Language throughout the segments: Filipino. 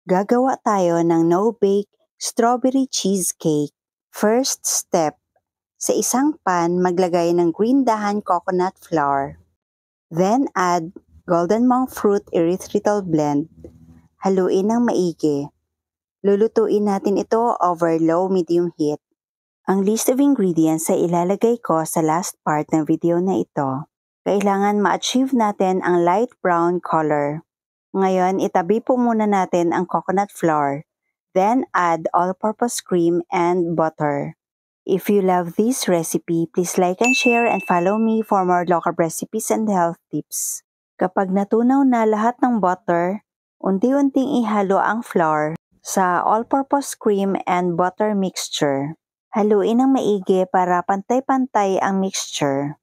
Gagawa tayo ng no-bake strawberry cheesecake. First step, sa isang pan maglagay ng green dahan coconut flour. Then add golden monk fruit erythritol blend. Haluin ng maigi. Lulutuin natin ito over low-medium heat. Ang list of ingredients ay ilalagay ko sa last part ng video na ito. Kailangan ma-achieve natin ang light brown color. Ngayon, itabi po muna natin ang coconut flour. Then, add all-purpose cream and butter. If you love this recipe, please like and share and follow me for more local recipes and health tips. Kapag natunaw na lahat ng butter, unti-unting ihalo ang flour sa all-purpose cream and butter mixture. Haluin ng maigi para pantay-pantay ang mixture.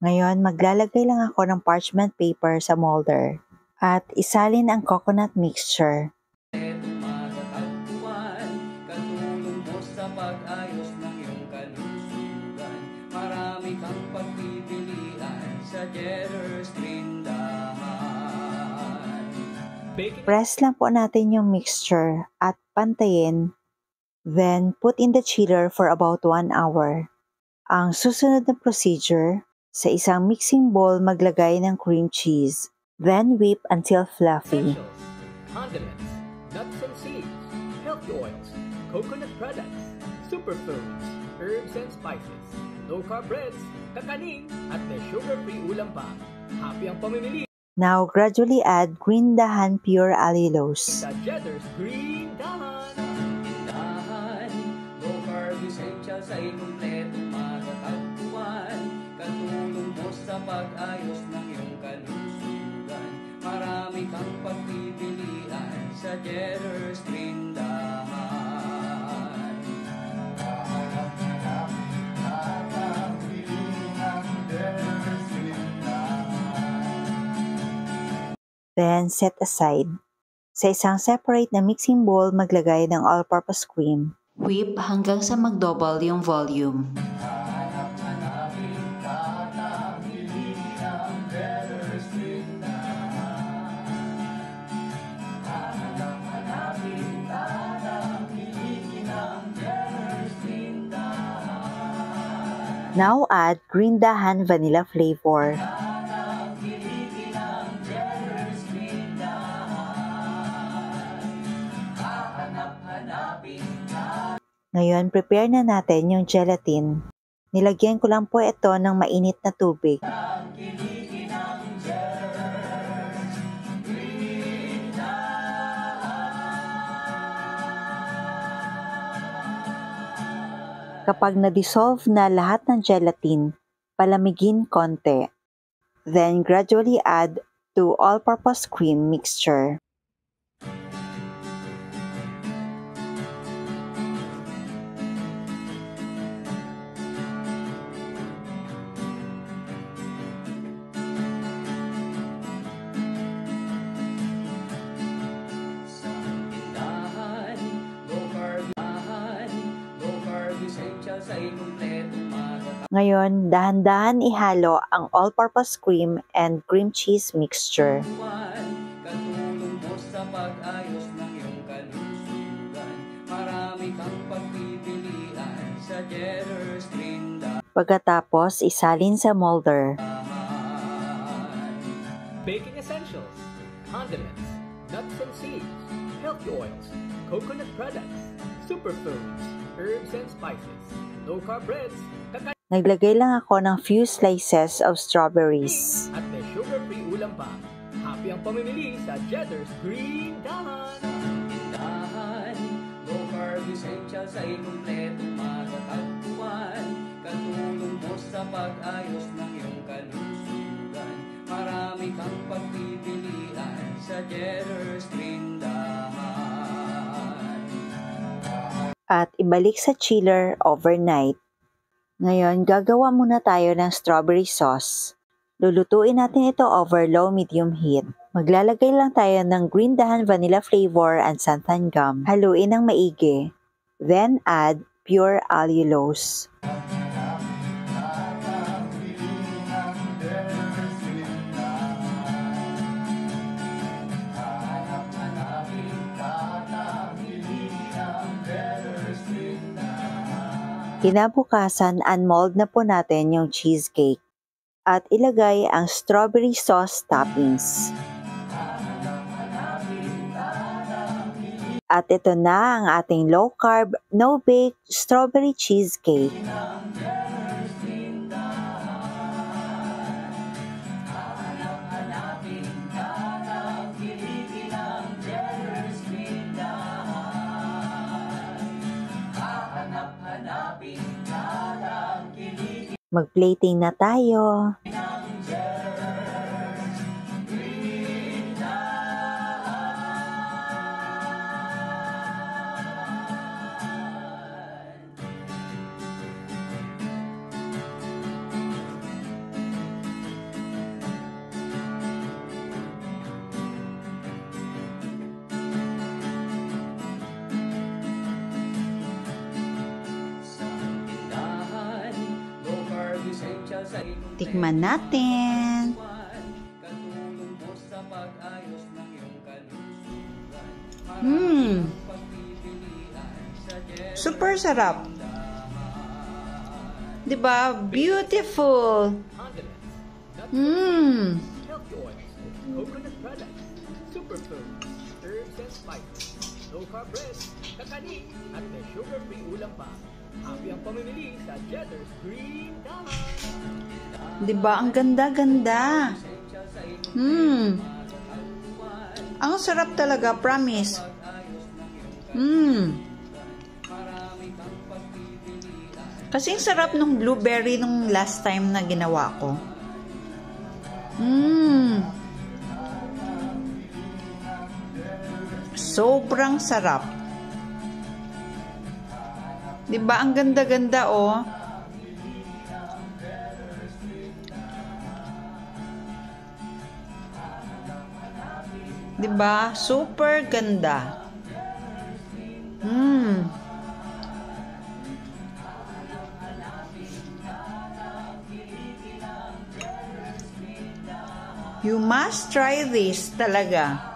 Ngayon, maglalagay lang ako ng parchment paper sa molder at isalin ang coconut mixture. Katulong mo sa pag-ayos ng iyong kalusugan. Marami kang pagpipilian sa Jetter's Tindahan. Press lang po natin yung mixture at pantayin. Then, put in the chiller for about 1 hour. Ang susunod na procedure, sa isang mixing bowl maglagay ng cream cheese. Then whip until fluffy. Condiments, nuts and seeds, healthy oils, coconut products, superfoods, herbs and spices, low-carb breads, kakanin, at may sugar-free ulam pa. Happy ang pamimili Now gradually add green dahan pure allulose. sa Jetter's Green Dahan. Low-carb essentials ay kumpletong matatagpuan. Katulong mo sa pag-ayos ng iyong kalusugan. Marami kang pagpipilian sa Jetter's Tindahan. Then set aside. Sa isang separate na mixing bowl maglagay ng all-purpose cream. Whip hanggang sa mag-double yung volume. Now add green dahan vanilla flavor. Ngayon, prepare na natin yung gelatin. Nilagyan ko lang po ito ng mainit na tubig. Kapag na-dissolve na lahat ng gelatin, palamigin konti. Then gradually add to all-purpose cream mixture. Ngayon, dahan-dahan ihalo ang all-purpose cream and cream cheese mixture. Katulong mo sa pag-ayos ng iyong kalusugan. Marami kang pagpipilian sa Jetter's Tindahan. Pagkatapos, isalin sa molder. Baking essentials, condiments, nuts and seeds, healthy oils, coconut products, superfoods, herbs and spices, low-carb breads, kakanin, Naglagay lang ako ng few slices of strawberries. at may sugar-free ulam pa. Happy ang pamimili sa Jetter's Green Dahan. Low-carb essentials ay kumpletong matatagpuan. Katulong mo sa pag-ayos ng iyong kalusugan. Marami kang pagpipilian sa Jetter's Tindahan. At ibalik sa chiller overnight. Ngayon, gagawa muna tayo ng strawberry sauce. Lulutuin natin ito over low-medium heat. Maglalagay lang tayo ng grindahan vanilla flavor and xanthan gum. Haluin ng maigi. Then add pure allulose. Kinabukasan, unmold na po natin yung cheesecake at ilagay ang strawberry sauce toppings. At ito na ang ating low-carb, no-bake strawberry cheesecake. Mag-plating na tayo. Tikman natin. Super sarap. 'Di ba? Beautiful. Healthy oils, coconut products, superfoods, herbs and spices, low-carb bread, kakanin, at may sugar-free ulam pa. Happy ang pamimili sa Cheddar's Green Dahon. 'Di ba? Ang ganda-ganda. Ang sarap talaga, promise. Kasing sarap nung blueberry nung last time na ginawa ko. Sobrang sarap. 'Di ba? Ang ganda-ganda, oh. Diba? Super ganda. You must try this talaga.